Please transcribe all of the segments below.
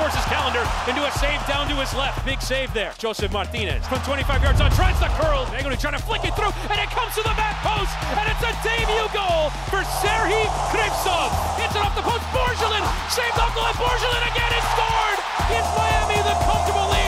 forces Calendar into a save down to his left. Big save there. Joseph Martinez from 25 yards on, tries the curl. Negri trying to flick it through, and it comes to the back post, and it's a debut goal for Serhii Krivtsov. Hits it off the post. Borgelin saved off the line. Borgelin again has scored. Gives Miami the comfortable lead.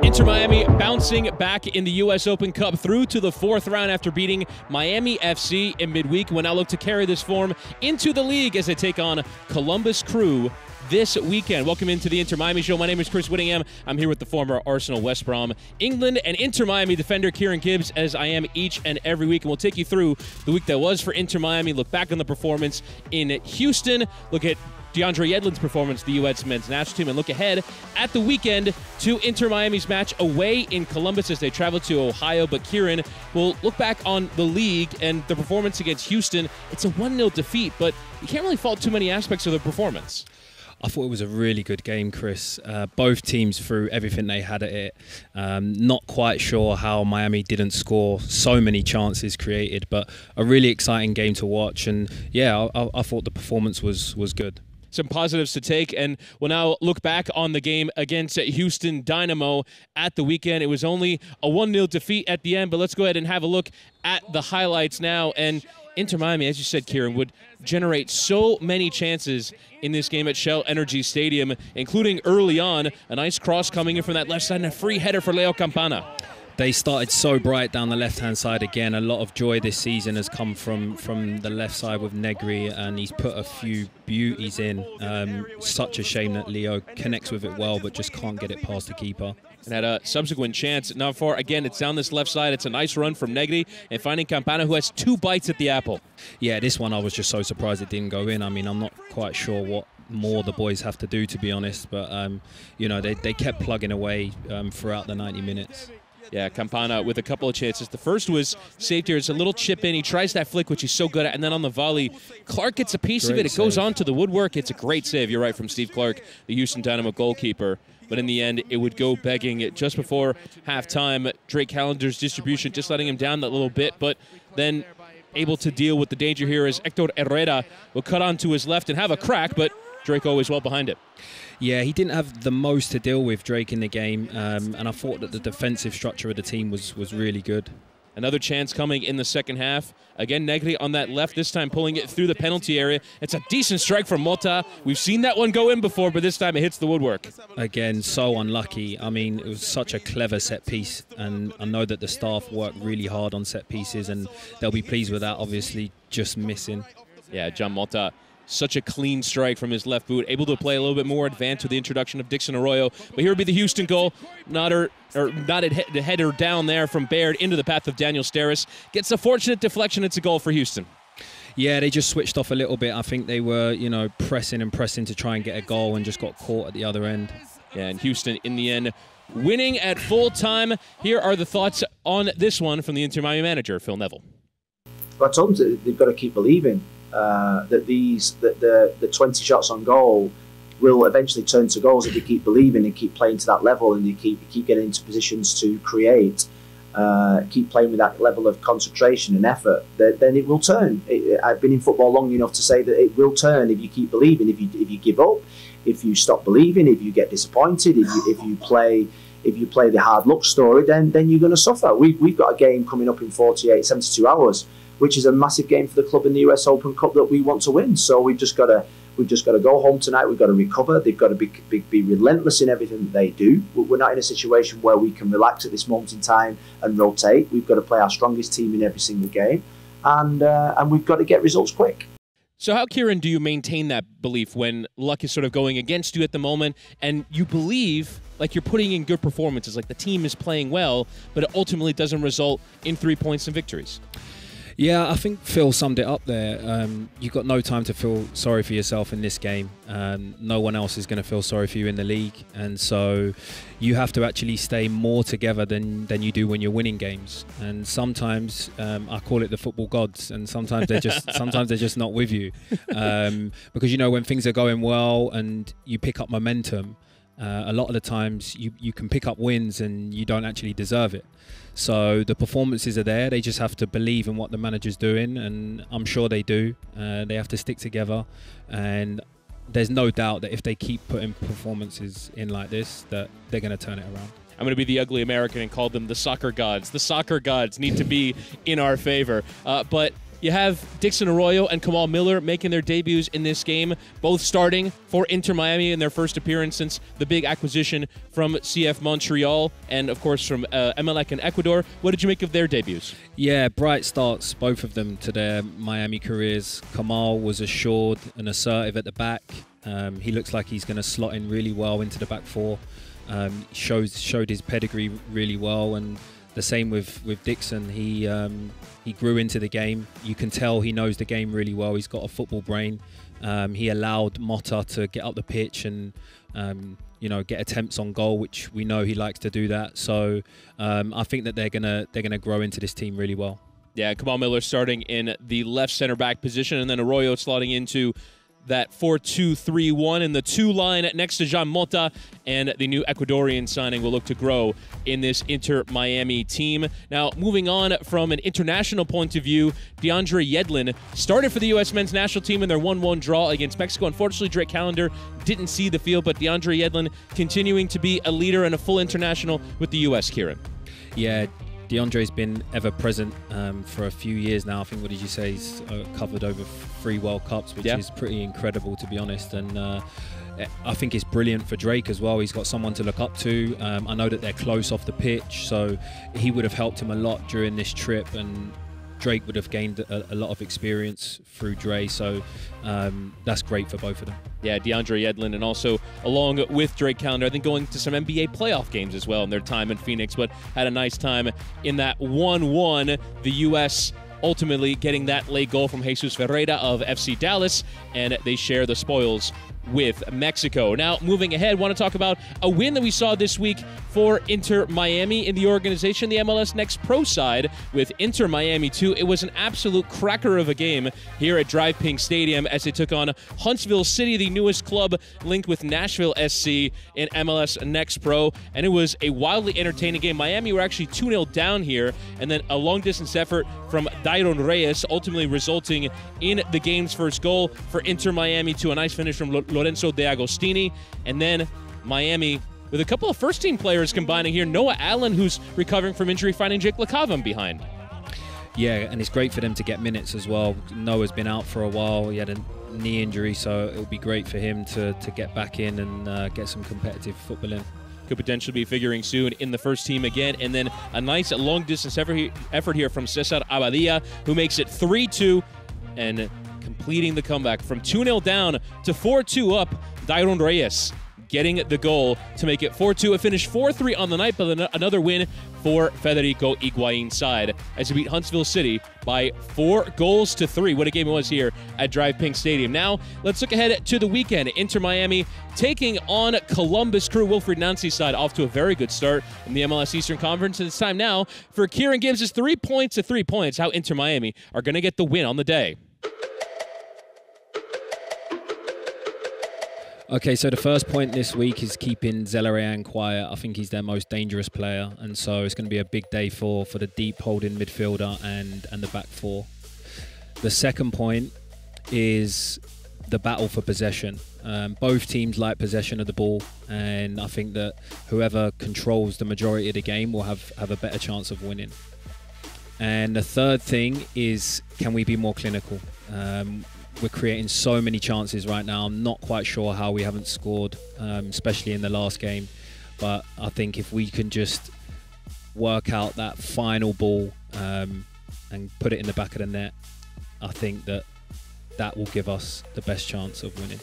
Inter Miami bouncing back in the U.S. Open Cup through to the fourth round after beating Miami FC in midweek. Will now look to carry this form into the league as they take on Columbus Crew this weekend. Welcome into the Inter Miami Show. My name is Chris Whittingham. I'm here with the former Arsenal West Brom, England, and Inter Miami defender Kieran Gibbs, as I am each and every week. And we'll take you through the week that was for Inter Miami, look back on the performance in Houston, look at DeAndre Yedlin's performance, the U.S. men's national team, and look ahead at the weekend to Inter Miami's match away in Columbus as they travel to Ohio. But Kieran will look back on the league and the performance against Houston. It's a 1-0 defeat, but you can't really fault too many aspects of the performance. I thought it was a really good game, Chris. Both teams threw everything they had at it. Not quite sure how Miami didn't score so many chances created, but a really exciting game to watch. And yeah, I thought the performance was good. Some positives to take, and we'll now look back on the game against Houston Dynamo at the weekend. It was only a 1-0 defeat at the end, but let's go ahead and have a look at the highlights now. And Inter Miami, as you said, Kieran, would generate so many chances in this game at Shell Energy Stadium, including early on a nice cross coming in from that left side and a free header for Leo Campana. They started so bright down the left-hand side again. A lot of joy this season has come from the left side with Negri, and he's put a few beauties in. Such a shame that Leo connects with it well, but just can't get it past the keeper. And had a subsequent chance. Now for, again, it's down this left side. It's a nice run from Negri and finding Campana, who has 2 bites at the apple. Yeah, this one I was just so surprised it didn't go in. I mean, I'm not quite sure what more the boys have to do, to be honest. But, you know, they kept plugging away throughout the 90 minutes. Yeah, Campana with a couple of chances. The first was saved here. It's a little chip in. He tries that flick, which he's so good at. And then on the volley, Clark gets a piece of it. It goes on to the woodwork. It's a great save, you're right, from Steve Clark, the Houston Dynamo goalkeeper. But in the end, it would go begging just before halftime. Drake Calendar's distribution just letting him down that little bit. But then able to deal with the danger here as Hector Herrera will cut onto his left and have a crack, but Drake always well behind it. Yeah, he didn't have the most to deal with, Drake, in the game, and I thought that the defensive structure of the team was really good. Another chance coming in the second half. Again, Negri on that left, this time pulling it through the penalty area. It's a decent strike from Mota. We've seen that one go in before, but this time it hits the woodwork. Again, so unlucky. I mean, it was such a clever set piece, and I know that the staff work really hard on set pieces, and they'll be pleased with that, obviously, just missing. Yeah, John Mota. Such a clean strike from his left boot, able to play a little bit more advanced with the introduction of Dixon Arroyo. But here would be the Houston goal. Not a header down there from Baird into the path of Daniel Steres. Gets a fortunate deflection. It's a goal for Houston. Yeah, they just switched off a little bit. I think they were, you know, pressing to try and get a goal and just got caught at the other end. Yeah, and Houston, in the end, winning at full time. Here are the thoughts on this one from the Inter Miami manager, Phil Neville. But I told them they've got to keep believing. That the 20 shots on goal will eventually turn to goals if they keep believing and keep playing to that level, and they keep getting into positions to create, keep playing with that level of concentration and effort. Then it will turn. I've been in football long enough to say that it will turn if you keep believing. If you give up, if you stop believing, if you get disappointed, if you play the hard luck story, then you're going to suffer. We've got a game coming up in 72 hours. Which is a massive game for the club in the US Open Cup that we want to win. So we've just got to go home tonight. We've got to recover. They've got to be relentless in everything that they do. We're not in a situation where we can relax at this moment in time and rotate. We've got to play our strongest team in every single game, and we've got to get results quick. So how, Kieran, do you maintain that belief when luck is sort of going against you at the moment, and you believe like you're putting in good performances, like the team is playing well, but it ultimately doesn't result in 3 points and victories? Yeah, I think Phil summed it up there. You've got no time to feel sorry for yourself in this game. No one else is going to feel sorry for you in the league. And so you have to actually stay more together than you do when you're winning games. And sometimes I call it the football gods, and sometimes they're just not with you. Because, you know, when things are going well and you pick up momentum, A lot of the times you can pick up wins and you don't actually deserve it. So the performances are there. They just have to believe in what the manager's doing, and I'm sure they do. They have to stick together, and there's no doubt that if they keep putting performances in like this, that they're going to turn it around. I'm going to be the ugly American and call them the soccer gods. The soccer gods need to be in our favor. But you have Dixon Arroyo and Kamal Miller making their debuts in this game, both starting for Inter Miami in their first appearance since the big acquisition from CF Montreal and, of course, from Emelec in Ecuador. What did you make of their debuts? Yeah, bright starts, both of them, to their Miami careers. Kamal was assured and assertive at the back. He looks like he's going to slot in really well into the back four. Showed his pedigree really well, and the same with Dixon. He grew into the game. You can tell he knows the game really well. He's got a football brain. He allowed Mota to get up the pitch and get attempts on goal, which we know he likes to do that. So I think that they're gonna grow into this team really well. Yeah, Kamal Miller starting in the left center back position, and then Arroyo slotting into that 4-2-3-1 in the two line next to Jean Mota, and the new Ecuadorian signing will look to grow in this Inter Miami team. Now, moving on from an international point of view, DeAndre Yedlin started for the U.S. men's national team in their 1-1 draw against Mexico. Unfortunately, Drake Callender didn't see the field, but DeAndre Yedlin continuing to be a leader and a full international with the U.S. Kieran. Yeah, DeAndre's been ever present for a few years now. I think, what did you say, he's covered over 3 World Cups, which is pretty incredible, to be honest. And I think it's brilliant for Drake as well. He's got someone to look up to. I know that they're close off the pitch, so he would have helped him a lot during this trip, and Drake would have gained a lot of experience through Dre, so that's great for both of them. Yeah, DeAndre Yedlin, and also along with Drake Callender, I think going to some NBA playoff games as well in their time in Phoenix, but had a nice time in that 1-1. The U.S. ultimately getting that late goal from Jesus Ferreira of FC Dallas, and they share the spoils with Mexico. Now, moving ahead, want to talk about a win that we saw this week for Inter Miami in the organization, the MLS Next Pro side with Inter Miami 2. It was an absolute cracker of a game here at Drive Pink Stadium as they took on Huntsville City, the newest club linked with Nashville SC in MLS Next Pro, and it was a wildly entertaining game. Miami were actually 2-0 down here, and then a long-distance effort from Dairon Reyes ultimately resulting in the game's first goal for Inter Miami to a nice finish from Lorenzo De Agostini. And then Miami with a couple of first-team players combining here. Noah Allen, who's recovering from injury, finding Jake Lacavan behind. Yeah, and it's great for them to get minutes as well. Noah's been out for a while. He had a knee injury, so it'll be great for him to get back in and get some competitive football in. Could potentially be figuring soon in the first team again. And then a nice long-distance effort here from Cesar Abadia, who makes it 3-2 and completing the comeback from 2-0 down to 4-2 up. Dairon Reyes getting the goal to make it 4-2. It finished 4-3 on the night, but another win for Federico Higuain's side as he beat Huntsville City by 4-3. What a game it was here at Drive Pink Stadium. Now, let's look ahead to the weekend. Inter Miami taking on Columbus Crew. Wilfried Nancy's side off to a very good start in the MLS Eastern Conference. And it's time now for Kieran Gibbs' 3 points to 3 points, how Inter Miami are going to get the win on the day. Okay, so the first point this week is keeping Zelarayan quiet. I think he's their most dangerous player, and so it's going to be a big day for the deep holding midfielder and the back four. The second point is the battle for possession. Both teams like possession of the ball, and I think that whoever controls the majority of the game will have a better chance of winning. And the third thing is, can we be more clinical? We're creating so many chances right now. I'm not quite sure how we haven't scored, especially in the last game. But I think if we can just work out that final ball and put it in the back of the net, I think that will give us the best chance of winning.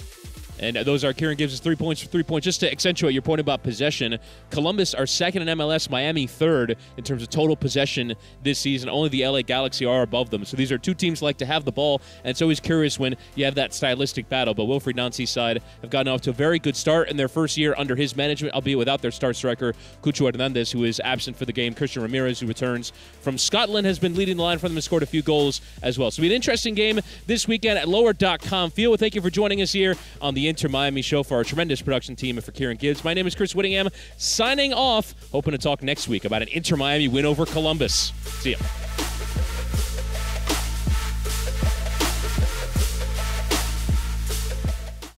And those are Kieran Gibbs' 3 points for 3 points. Just to accentuate your point about possession, Columbus are second in MLS, Miami third in terms of total possession this season. Only the LA Galaxy are above them. So these are two teams like to have the ball, and it's always curious when you have that stylistic battle. But Wilfried Nancy's side have gotten off to a very good start in their first year under his management, albeit without their star striker, Cucho Hernandez, who is absent for the game. Christian Ramirez, who returns from Scotland, has been leading the line for them and scored a few goals as well. So it'll be an interesting game this weekend at lower.com. Theo, thank you for joining us here on the the Inter Miami Show. For our tremendous production team and for Kieran Gibbs, my name is Chris Whittingham, signing off. Hoping to talk next week about an Inter Miami win over Columbus. See ya.